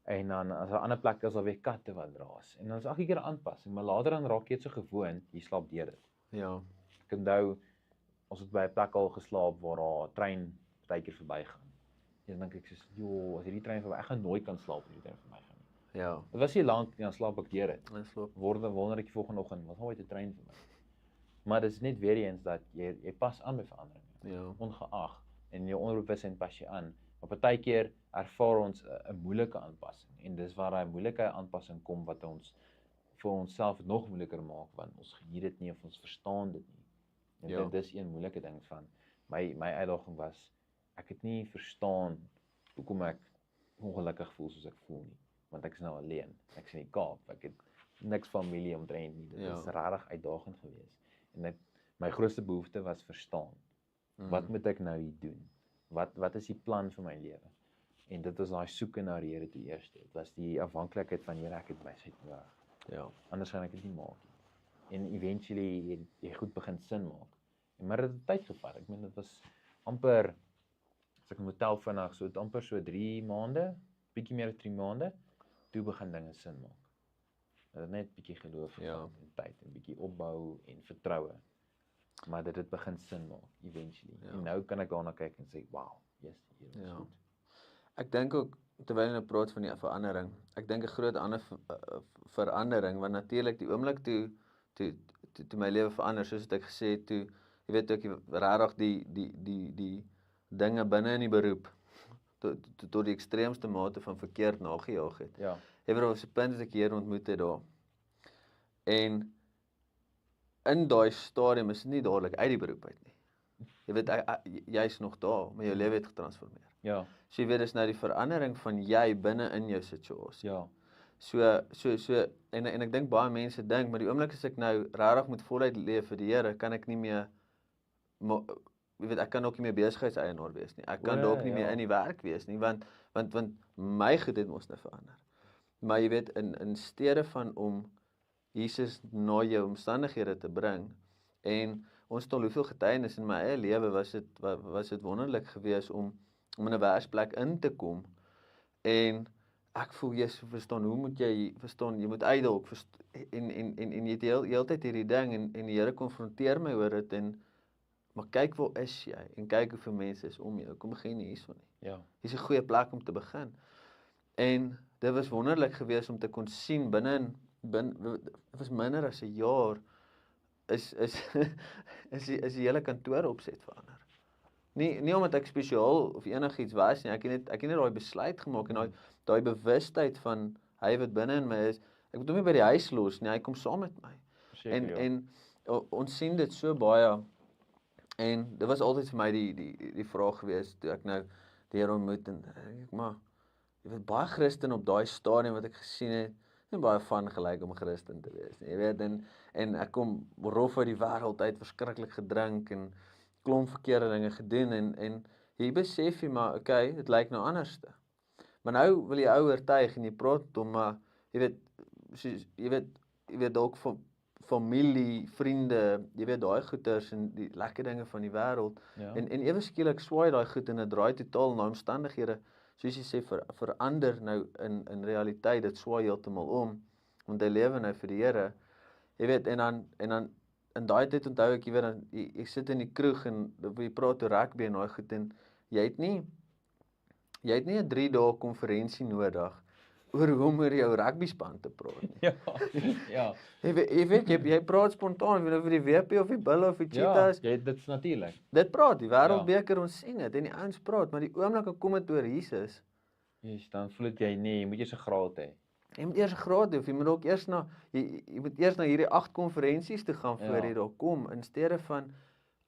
En dan as 'n ander plek is daar weer katte wat raas. En dan is elke keer 'n aanpassing, maar later dan raak jy dit so gewoond, jy slaap deur dit. Ja. Ek onthou ons het by 'n plek al geslaap waar daar 'n trein partykeer verbygaan. En dan dink ek soos, "Jo, as hierdie trein verby, ek gaan nooit kan slaap as hierdie trein verbygaan nie." Ja. Dit was nie lank nie, dan slaap ek deur dit. En slaap. Wonder ek die volgende oggend, wat ooit 'n trein verby. Maar dit is net weer eens dat jy pas aan by veranderinge. Ja. Ongeag en jou onderbewussyn pas jy aan. Maar partykeer ervaar ons 'n moeilike aanpassing en dis waar daai moeilike aanpassing kom wat ons vir onsself nog moeiliker maak want ons geniet dit nie of ons verstaan dit nie. En dit is een moeilike ding van my uitdaging was ek het nie verstaan hoekom ek ongelukkig voel soos ek voel nie, want ek is nou alleen. Ek is in die Kaap, ek het niks familie omtrent nie. Dit is regtig uitdagend geweest. En my grootste behoefte was verstaan. Wat moet ek nou hier doen? Wat is die plan vir my lewe? En dit was daai soeke na die Here toe eers. Dit was die afhanklikheid van Here, ek het wysheid nodig. Ja. Anders gaan ek dit nie maak nie. En eventually het jy goed begin sin maak. Maar dit het tyd gevat. Ek meen dit was amper as ek moet tel vinnig, so amper so 3 maande, bietjie meer as 3 maande, toe begin dinge sin maak. Dit het net bietjie geloof en tyd en bietjie opbou en vertroue. Maar dit het begin sin maak eventually. En nou kan ek daarna kyk en sê, "Wow, yes, hier is goed." Ek dink ook terwyl jy nou praat van die verandering, ek dink 'n groot ander verandering want natuurlik die oomblik toe my lewe verander soos ek gesê het, toe jy weet ook regtig die dinge binne in die beroep tot die ekstreemste mate van verkeerd nagejaag het. Ja. Jy weet op 'n punt as ek hier ontmoet het daar. En in daai stadium is dit nie dadelik uit die beroep uit nie. Jy weet jy's nog daar, maar jou lewe het getransformeer. Ja. So jy weet dis nou die verandering van jy binne in jou situasie. Ja. So en ek dink baie mense dink, maar die oomblik as ek nou regtig moet voluit leef vir die Here, kan ek nie meer jy weet ek kan ook nie meer besigheidseienaar wees nie. Ek kan dalk nie meer in die werk wees nie, want my goed het mos nou verander. Maar jy weet in steede van om Jesus na jou omstandighede te bring en ons het al hoeveel getuienis in my eie lewe was dit wonderlik geweest om in 'n werksplek in te kom en ek voel jy verstaan hoe moet jy verstaan jy moet uitdalk en jy het heeltyd hierdie ding en die Here konfronteer my oor dit en maar kyk waar is jy en kyk hoeveel mense is om jou. Kom begin nie hierso nie. Ja. Hier's 'n goeie plek om te begin. En dit was wonderlik geweest om te kon sien binne dit was minder as 'n jaar is is die hele kantoor opset verander. Nie omdat ek spesiaal of enigiets was nie, ek het net daai besluit gemaak en daai bewustheid van hy wat binne in my is, ek moet hom nie by die huis los nie, hy kom saam met my. Verseker, ja. En ons sien dit so baie en dit was altyd vir my die vraag gewees toe ek nou die Here ontmoet en ek maar jy weet baie Christen op daai stadium wat ek gesien het, nie baie van gelyk om Christen te wees nie. Jy weet en ek kom rof uit die wêreld uit, verskriklik gedrink en klomp verkeerde dinge gedoen en jy besef jy maar okay, dit lyk nou anderste. Maar nou wil jy ou oortuig en jy praat met hom maar jy weet soos, jy weet dalk van familie, vriende, jy weet daai goeters en die lekker dinge van die wêreld Ja. en ewe skielik swaai daai goed en dit draai totaal na omstandighede soos jy sê verander nou in realiteit, dit swaai heeltemal om want hy lewe nou vir die Here. Jy weet en dan in daai tyd onthou ek jy weet dan ek sit in die kroeg en jy praat oor rugby en daai goed en jy het nie 'n 3 dae konferensie nodig oor hoe om oor jou rugbyspan te praat nie. Ja. Jy praat spontaan of die WP of die Bulle of die Cheetahs. Ja, dit is natuurlik. Dit praat, die Wêreldbeker ons sien dit en die ouens praat, maar die oomblik ek kom dit oor Jesus. Dan voel dit jy nee, jy moet eers 'n graad hê. Jy moet eers 'n graad hê of jy moet ook eers jy moet eers na hierdie 8 konferensies toe gaan voor jy daar kom in steede van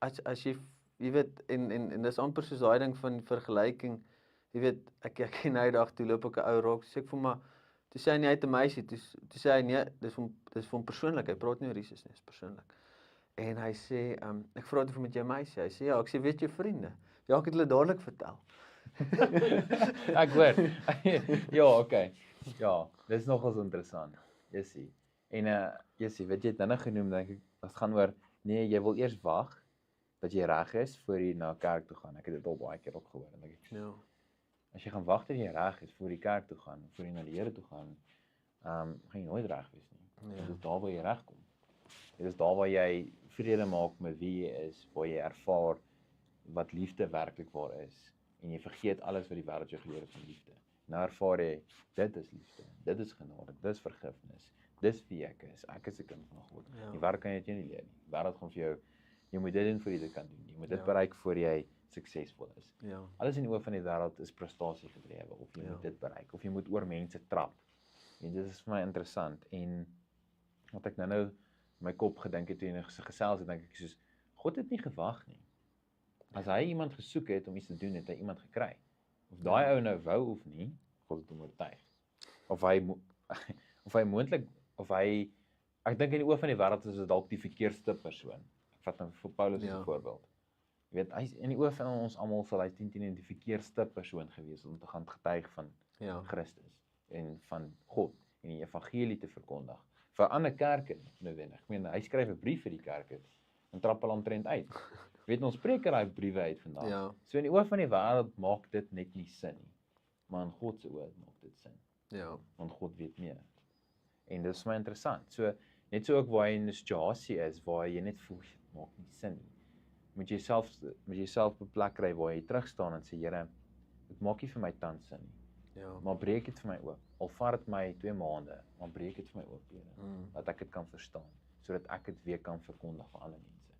as jy weet en dis amper soos daai ding van vergelyking. Jy weet ek ken nou dag toe loop ek 'n ou raak, sê ek vir maar toe sê hy nie hy het 'n meisie, toe sê hy nee, dis vir hom persoonlik. Hy praat nie oor Jesus nie, dis persoonlik. En hy sê ek vra toe met jou meisie. Hy sê ja, ek sê weet jy vriende. Ja, ek het hulle dadelik vertel. Ek hoor. Ja, okay. Ja, dis nogals interessant. Jessie. En Jessie, weet jy het nou genoem dink ek, dit gaan oor nee, jy wil eers wag dat jy reg is voor jy na kerk toe gaan. Ek het dit al baie keer ook gehoor en ek Ja. as jy gaan wag tot jy reg is voor jy kerk toe gaan, voor jy na die Here toe gaan, gaan jy nooit reg wees nie. Dit is daar waar jy regkom. Dit is daar waar jy vrede maak met wie jy is, waar jy ervaar wat liefde werklik waar is en jy vergeet alles wat die wêreld jou geleer het van liefde. Nou ervaar jy dit is liefde, dit is genade, dit is vergifnis, dis wie ek is 'n kind van God. Ja. Die wêreld kan jy dit nie leer nie. Die wêreld gaan vir jou jy moet dit doen voor jy dit kan doen. Jy moet dit Ja. bereik voor jy suksesvol is. Ja. Alles in die oë van die wêreld is prestasie gedrewe of jy moet dit bereik of jy moet oor mense trap. En dit is vir my interessant en wat ek nou in my kop gedink het toe en gesels het, dink ek soos God het nie gewag nie. As hy iemand gesoek het om iets te doen, het hy iemand gekry. Of daai ou nou wou of nie, God het hom oortuig. Of hy moontlik of hy ek dink in die oë van die wêreld is dit dalk die verkeerdste persoon. Ek vat nou vir Paulus as 'n voorbeeld. Jy weet, hy in die oë van ons almal sal hy teen die verkeerdste persoon gewees om te gaan getuig van Christus en van God en die evangelie te verkondig. Vir ander kerke noodwendig. Ek meen, hy skryf 'n brief vir die kerke en trap hulle omtrent uit. Weet ons spreek daai briewe uit vandag. Ja. So in die oë van die wêreld maak dit net nie sin nie. Maar in God se oë maak dit sin. Ja. Want God weet meer. En dit is vir my interessant. So net so ook waar jy in 'n situasie is waar jy net voel dit maak nie sin nie. Moet jy self op 'n plek kry waar jy terug staan en sê Here, dit maak nie vir my tans sin nie. Ja. Maar breek dit vir my oop. Al vat dit my 2 maande, maar breek dit vir my oop, Here. Dat ek dit kan verstaan, sodat ek dit weer kan verkondig vir ander mense.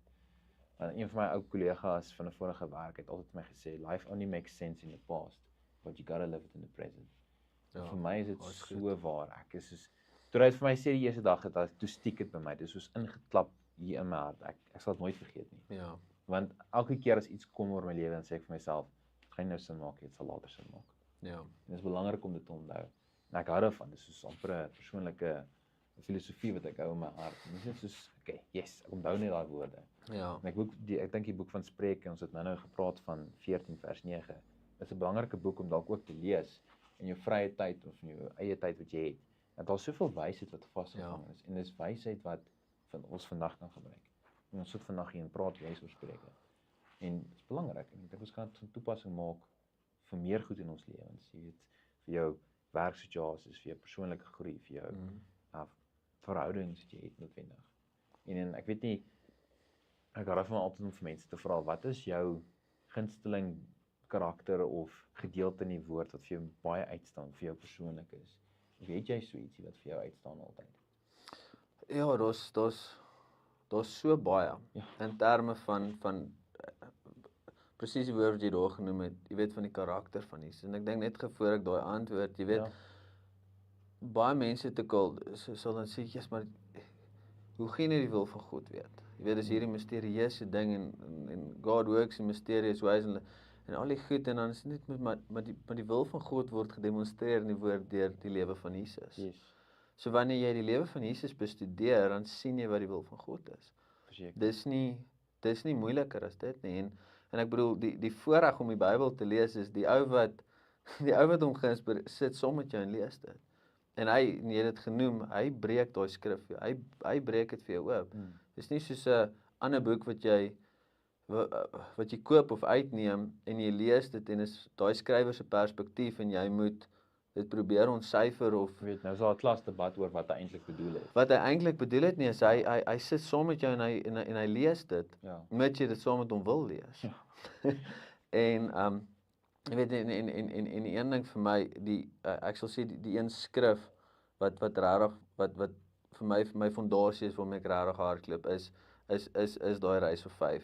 En een van my ou kollegas van 'n vorige werk het altyd vir my gesê, life only makes sense in the past, but you gotta live it in the present. Ja, vir my is dit so waar. Ek is soos toe hy vir my sê die eerste dag het hy toe stiek dit by my. Dit is soos ingeklap hier in my hart. Ek sal dit nooit vergeet nie. Ja. Want elke keer as iets kom oor my lewe, dan sê ek vir myself, dit gaan nie nou sin maak nie, dit sal later sin maak. Ja. En dit is belangrik om dit te onthou. En ek hou daarvan. Dis soos amper 'n persoonlike filosofie wat ek hou in my hart. En dit is soos, okay, yes, ek onthou net daai woorde. Ja. En ek dink die boek van Spreuke, ons het nou gepraat van 14 vers 9. Dit is 'n belangrike boek om dalk ook te lees in jou vrye tyd of in jou eie tyd wat jy het. Want daar's soveel wysheid wat vasgevang is en dis wysheid wat ons vandag kan gebruik. En ons sit vandag hier en praat juis oor Spreuke. En dit is belangrik en ek dink ons kan dit van toepassing maak vir meer goed in ons lewens. Jy weet, vir jou werksituasies, vir jou persoonlike groei, vir jou verhoudings wat jy het noodwendig. En ek weet nie, ek hou daarvan altyd om vir mense te vra, wat is jou gunsteling karakter of gedeelte in die woord wat vir jou baie uitstaan, vir jou persoonlik is? Of weet jy so ietsie wat vir jou uitstaan altyd? Ja, daar's daar's so baie Ja. in terme van presies die woord wat jy daar genoem het, jy weet van die karakter van Jesus. En ek dink net voor ek daai antwoord, jy weet, Ja. baie mense het ook al sal dan sê, "Jesus, maar hoe gaan jy die wil van God weet?" Jy weet, dis hierdie misterieuse ding en God works in mysterious ways en al die goed en dan is dit net maar die wil van God word gedemonstreer in die woord deur die lewe van Jesus. Yes. So wanneer jy die lewe van Jesus bestudeer, dan sien jy wat die wil van God is. Verseker. Dis nie moeiliker as dit nie en ek bedoel die voorreg om die Bybel te lees is die ou wat hom geïnspireer sit saam met jou en lees dit. En jy het dit genoem, hy breek daai skrif vir jou. Hy breek dit vir jou oop. Dis nie soos 'n ander boek wat jy koop of uitneem en jy lees dit en is daai skrywer se perspektief en jy moet dit probeer ontsyfer of Jy weet, nou is daar 'n klasdebat oor wat hy eintlik bedoel het. wat hy eintlik bedoel het nie, is hy sit saam met jou en hy lees dit, Ja. mits jy dit saam met hom wil lees. Ja. En jy weet en die een ding vir my ek sal sê die een skrif wat regtig wat vir my fondasie is waarmee ek regtig hardloop is daai reis vir 5.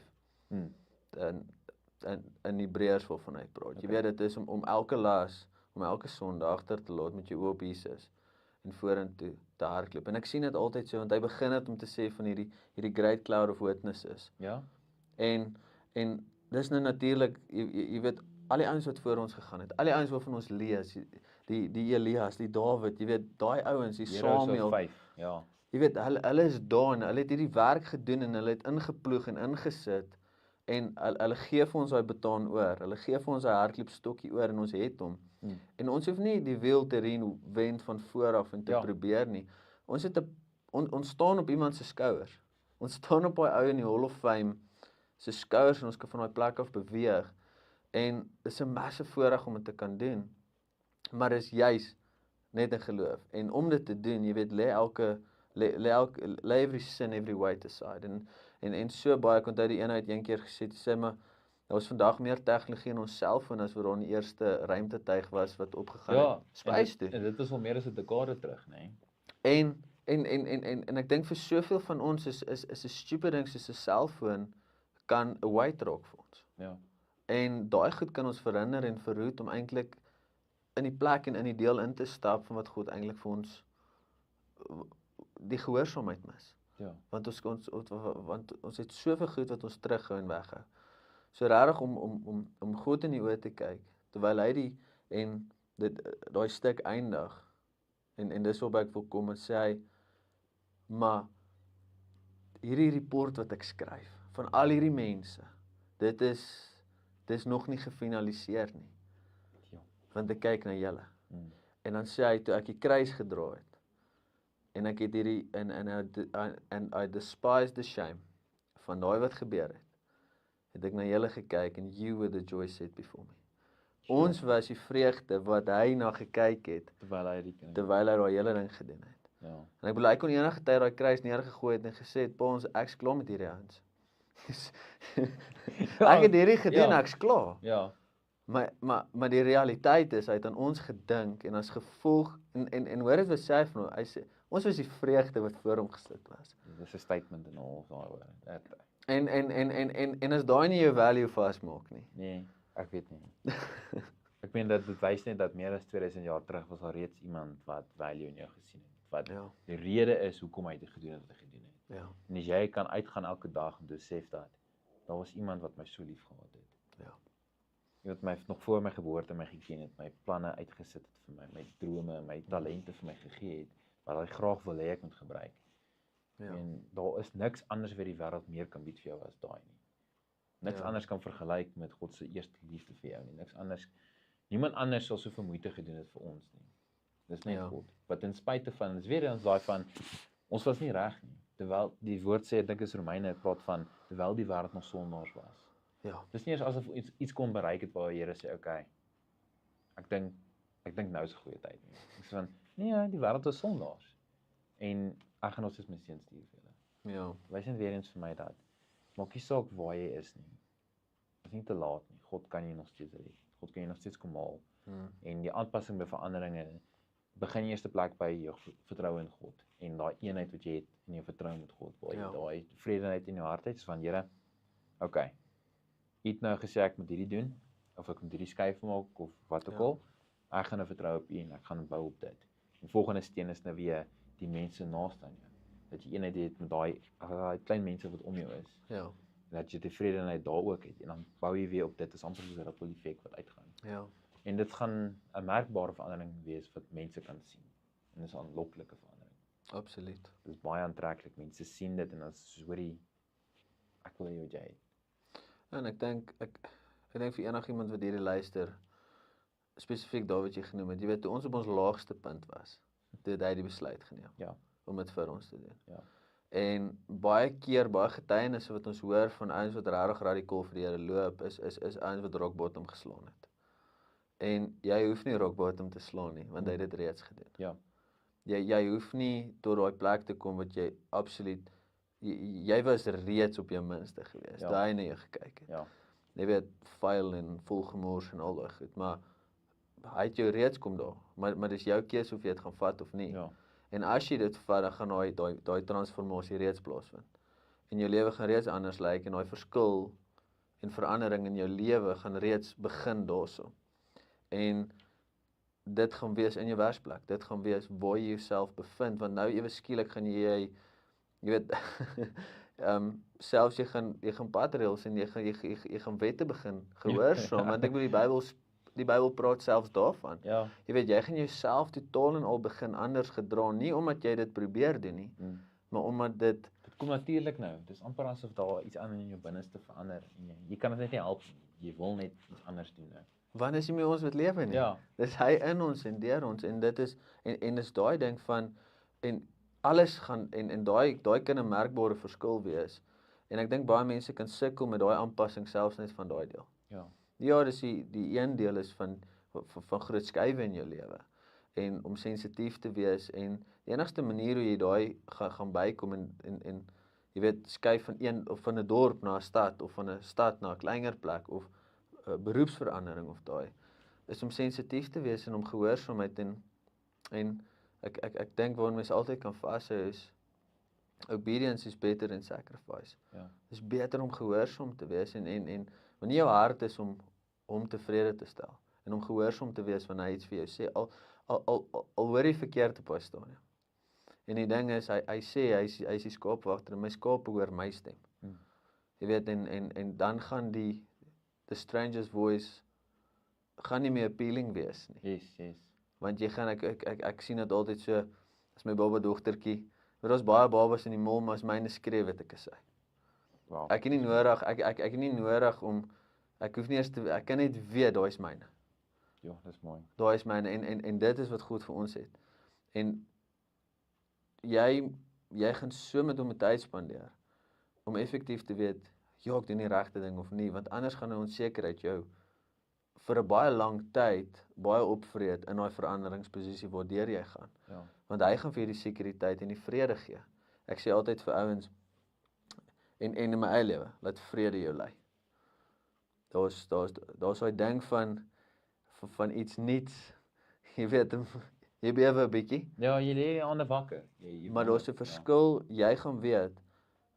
In Hebreërs waarvan hy praat. Jy weet dit is om elke las, om elke sonde agter te laat met jou oë op Jesus en vorentoe te hardloop. En ek sien dit altyd so want hy begin dit om te sê van hierdie great cloud of witnesses. Ja. En dis nou natuurlik jy weet al die ouens wat voor ons gegaan het, al die ouens waarvan ons lees, die Elias, die Dawid, jy weet daai ouens, die Samuel, 5. Ja. jy weet hulle is daar en hulle het hierdie werk gedoen en hulle het ingeploeg en ingesit en hulle gee vir ons daai baton oor. Hulle gee vir ons daai hardloopstokkie oor en ons het hom. En ons hoef nie die wiel te reinvent van voor af en te probeer nie. Ons het ons staan op iemand se skouers. Ons staan op daai ou in die Hall of Fame se skouers en ons kan van daai plek af beweeg. En dis 'n massive voorreg om dit te kan doen. Maar dis juis net 'n geloof. En om dit te doen, jy weet, lay every sin, every weight aside. En so baie, ek onthou die een keer gesê, sê maar, daar was vandag meer tegnologie in ons selfoon as wat daar in die eerste ruimtetuig was wat opgegaan het. Space toe. En dit is al meer as 'n dekade terug, nê? En ek dink vir soveel van ons is 'n stupid ding soos 'n selfoon kan 'n weight raak vir ons. Ja. En daai goed kan ons verhinder en verhoed om eintlik in die plek en in die deel in te stap van wat God eintlik vir ons die gehoorsaamheid mis. Ja. Want ons het soveel goed wat ons terughou en weghou. So regtig om God in die oë te kyk terwyl hy daai stuk eindig en dis waarby ek wil kom en sê hy maar hierdie rapport wat ek skryf van al hierdie mense, dis nog nie gefinaliseer nie. Ja. Want ek kyk na julle. En dan sê hy toe ek die kruis gedra het en ek het hierdie and I despise the shame van daai wat gebeur het ek na julle gekyk en you were the joy set before me. Ons was die vreugde wat hy na gekyk het Terwyl hy daai hele ding gedoen het. Ja. En ek bedoel hy kon enige tyd daai kruis neergegooi het en gesê het, "Pa, ek's klaar met hierdie ouens." Ek het hierdie gedoen, ek's klaar. Ja. Maar die realiteit is hy het aan ons gedink en as gevolg en hoor dit wat sê hy van hom. Hy sê ons was die vreugde wat voor hom gesit was. Dis 'n statement en al daaroor. En as daai nie jou value vasmaak nie. Nee, ek weet nie. Ek meen dit wys net dat meer as 2000 jaar terug was daar reeds iemand wat value in jou gesien het. Wat die rede is hoekom hy dit gedoen het wat hy gedoen het. Ja. En as jy kan uitgaan elke dag en besef dat daar was iemand wat my so lief gehad het. Ja. Jy het my nog voor my geboorte my geken het, my planne uitgesit het vir my drome, my talente vir my gegee het, wat hy graag wil hê ek moet gebruik. Ja. En daar is niks anders wat die wêreld meer kan bied vir jou as daai nie. Niks anders kan vergelyk met God se eerste liefde vir jou nie. Niemand anders sal soveel moeite gedoen het vir ons nie. Dis net God. Wat ten spyte van, is weer eens daai van ons was nie reg nie. Terwyl die woord sê, ek dink is Romeine praat van terwyl die wêreld nog sondaars was. Ja. Dis nie eers asof iets kon bereik het waar die Here sê, okay. Ek dink nou is 'n goeie tyd nie. Ek sê van nee, die wêreld is sondaars. En ek gaan nog steeds my seun stuur vir julle. Ja. Wys net weer eens vir my dat maak nie saak waar jy is nie. Dit is nie te laat nie. God kan jy nog steeds red. God kan jy nog steeds kom haal. En die aanpassing by veranderinge begin eerste plek by jou vertroue in God en daai eenheid wat jy het in jou vertroue met God, waar jy Ja. daai vredeheid in jou hart het, is van Here, okay, jy het nou gesê ek moet hierdie doen, of ek moet hierdie skyf maak, of wat ook Ja. al, ek gaan nou vertrou op U en ek gaan bou op dit. Die volgende steen is nou weer die mense naaste aan jou, dat jy eenheid het met daai klein mense wat om jou is, Ja, dat jy tevredenheid daar ook het, en dan bou jy weer op dit, is amper soos 'n ripple effek wat uitgaan. ja, En dit gaan 'n merkbare verandering wees wat mense kan sien. En dis 'n aanloklike verandering. absoluut. Dit is baie aantreklik. Mense sien dit en dan is soos hoorie, ek wil hê wat jy het. En ek dink vir enigiemand wat hierdie luister, spesifiek daar wat jy genoem het, jy weet toe ons op ons laagste punt was, toe het hy die besluit geneem Ja, om dit vir ons te doen. ja, En baie keer, baie getuienisse wat ons hoor van ouens wat regtig radikaal vir die Here loop, is ouens wat rock bottom geslaan het. En jy hoef nie rock bottom te slaan nie, want hy het dit reeds gedoen. ja, Jy hoef nie tot daai plek te kom wat jy absoluut jy was reeds op jou minste gewees. Ja. Daai na jy gekyk het. ja, Jy weet, vuil en volgemors en al daai goed, maar hy het jou reeds kom daar. Maar dis jou keuse of jy dit gaan vat of nie. ja, En as jy dit vat, dan gaan daai transformasie reeds plaasvind. En jou lewe gaan reeds anders lyk en daai verskil en verandering in jou lewe gaan reeds begin daarso. En dit gaan wees in jou werksplek. Dit gaan wees waar jy jouself bevind, want nou ewe skielik gaan jy weet selfs jy gaan padrails en jy gaan wette begin gehoorsaam, want ek bedoel die Bybel praat selfs daarvan. ja, Jy weet, jy gaan jouself totaal en al begin anders gedra, nie omdat jy dit probeer doen nie, maar omdat dit dit kom natuurlik nou. Dis amper asof daar iets aan in jou binneste verander en jy kan dit net nie help nie. Jy wil net iets anders doen nou. want is nie meer ons wat lewe nie. Ja, Dis hy in ons en deur ons en dit is en dis daai ding van en alles gaan en daai kan 'n merkbare verskil wees. En ek dink baie mense kan sukkel met daai aanpassing selfs net van daai deel. ja, Ja, dis die een deel is van groot skuwe in jou lewe en om sensitief te wees en die enigste manier hoe jy daai gaan bykom en jy weet skuif van 'n dorp na 'n stad of van 'n stad na 'n kleiner plek of 'n beroepsverandering of daai is om sensitief te wees en om gehoorsaamheid en ek dink waarin mens altyd kan vashou is obedience is better than sacrifice. ja, Dis beter om gehoorsaam te wees en wanneer jou hart is om hom tevrede te stel en om gehoorsaam te wees wanneer hy iets vir jou sê al hoor jy verkeerd op hy staan. Ja. En die ding is hy sê hy is die skaapwagter en my skape hoor my stem. Jy weet en dan gaan the stranger's voice gaan nie meer appealing wees nie. yes, Want jy gaan ek sien dit altyd so as my baba dogtertjie, daar's baie babas in die mall, maar as myne skree weet ek is hy. wow, Ek het nie nodig, ek het nie nodig om ek hoef nie eers te ek kan net weet daai is myne. ja, dis mooi. Daai is myne en dit is wat God vir ons het. En jy gaan so met hom tyd spandeer om effektief te weet, ja, ek doen die regte ding of nie, want anders gaan 'n onsekerheid jou vir 'n baie lang tyd baie opvreet in daai veranderingsposisie waardeur jy gaan. Ja, Want hy gaan vir jou die sekuriteit en die vrede gee. Ek sê altyd vir ouens en in my eie lewe, laat vrede jou lei. Daar's daai ding van iets niets. Jy weet, jy bewe 'n bietjie, ja, jy lê die ander wakker. Jy maar daar's 'n verskil, jy gaan weet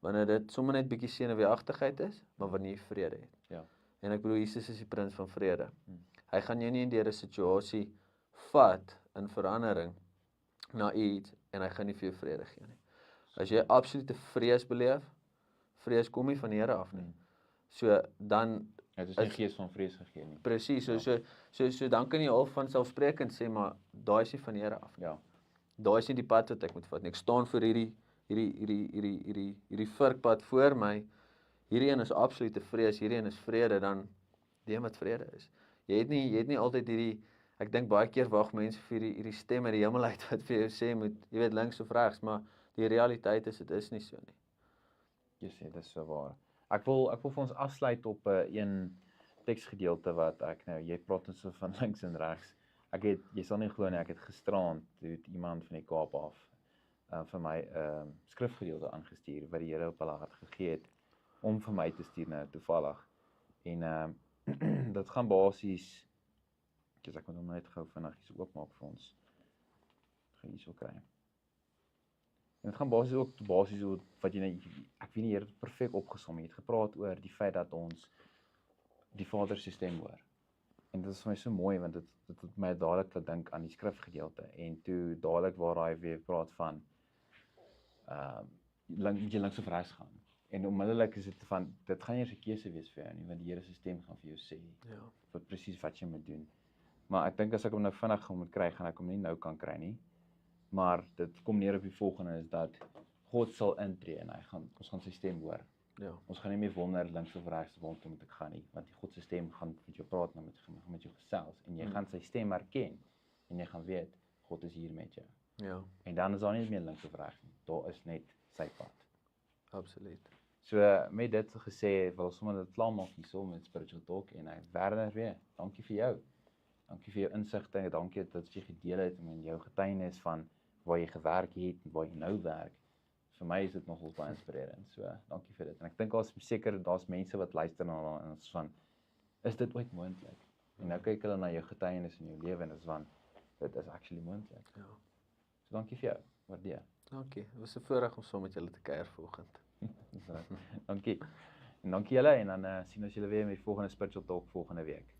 wanneer dit sommer net bietjie senuweeagtigheid is, maar wanneer jy vrede het. Ja, En ek bedoel Jesus is die prins van vrede. Hmm. Hy gaan jou nie deur 'n situasie vat in verandering na iets en hy gaan nie vir jou vrede gee nie. As jy absolute vrees beleef, vrees kom nie van die Here af nie. So dan dit is nie gees van vrees gegee nie. presies, Ja. so dan kan jy al van selfsprekend sê maar daai is nie van die Here af nie. Ja, Daai is nie die pad wat ek moet vat nie. Ek staan vir hierdie virkpad voor my. Hierdie een is absolute vrees, hierdie een is vrede, dan die een wat vrede is. Jy het nie altyd ek dink baie keer wag mense vir hierdie stem uit die hemel uit wat vir jou sê moet, jy weet links of regs, maar die realiteit is dit is nie so nie. jy sê dis so waar. Ek wil vir ons afsluit op 'n een teksgedeelte wat jy praat ons so van links en regs. Jy sal nie glo nie, ek het gisteraand het iemand van die Kaap af vir my skrifgedeelte aangestuur wat die Here op hulle hart gegee het om vir my te stuur nou toevallig. En dit gaan basies ek moet hom net gou vinnig oopmaak vir ons. hierso kry. En dit gaan basies oor wat jy nou, ek weet nie, jy het dit perfek opgesom. Jy het gepraat oor die feit dat ons die vadersisteem hoor. En dit is vir my so mooi, want dit het my dadelik laat dink aan die skrifgedeelte. En toe dadelik waar hy weer praat van, moet jy links of regs gaan. En onmiddellik is dit van, dit gaan nie eers 'n keuse wees vir jou nie, want die Here se stem gaan vir jou sê, wat presies wat jy moet doen. Maar ek dink as ek hom nou vinnig moet kry, gaan ek hom nie nou kan kry nie. Maar dit kom neer op die volgende, is dat God sal intree en ons gaan sy stem hoor. Ja. Ons gaan nie meer wonder links of regs waartoe moet ek gaan nie, want die God se stem gaan met jou praat, met jou gesels, en jy gaan sy stem herken, en jy gaan weet, God is hier met jou. Ja, En dan is daar nie meer links of regs nie, daar is net sy pad. absoluut. So met dit gesê, wil sommer dit klaar maak hierso met Spiritual Talk, en Werner weer, dankie vir jou. Dankie vir jou insigte, dankie dat jy gedeel het met jou getuienis van waar jy gewerk het, en waar jy nou werk. Vir my is dit nogals baie inspirerend, so dankie vir dit. En ek dink daar's mense wat luister na en ons van, is dit ooit moontlik? En nou kyk hulle na jou getuienis in jou lewe en is van, dit is actually moontlik. Ja. So dankie vir jou, waardeer. Dankie. Dit was 'n voorreg om saam met julle te kuier vanoggend. Dankie. En dankie julle, en dan sien ons julle weer met die volgende Spiritual Talk volgende week.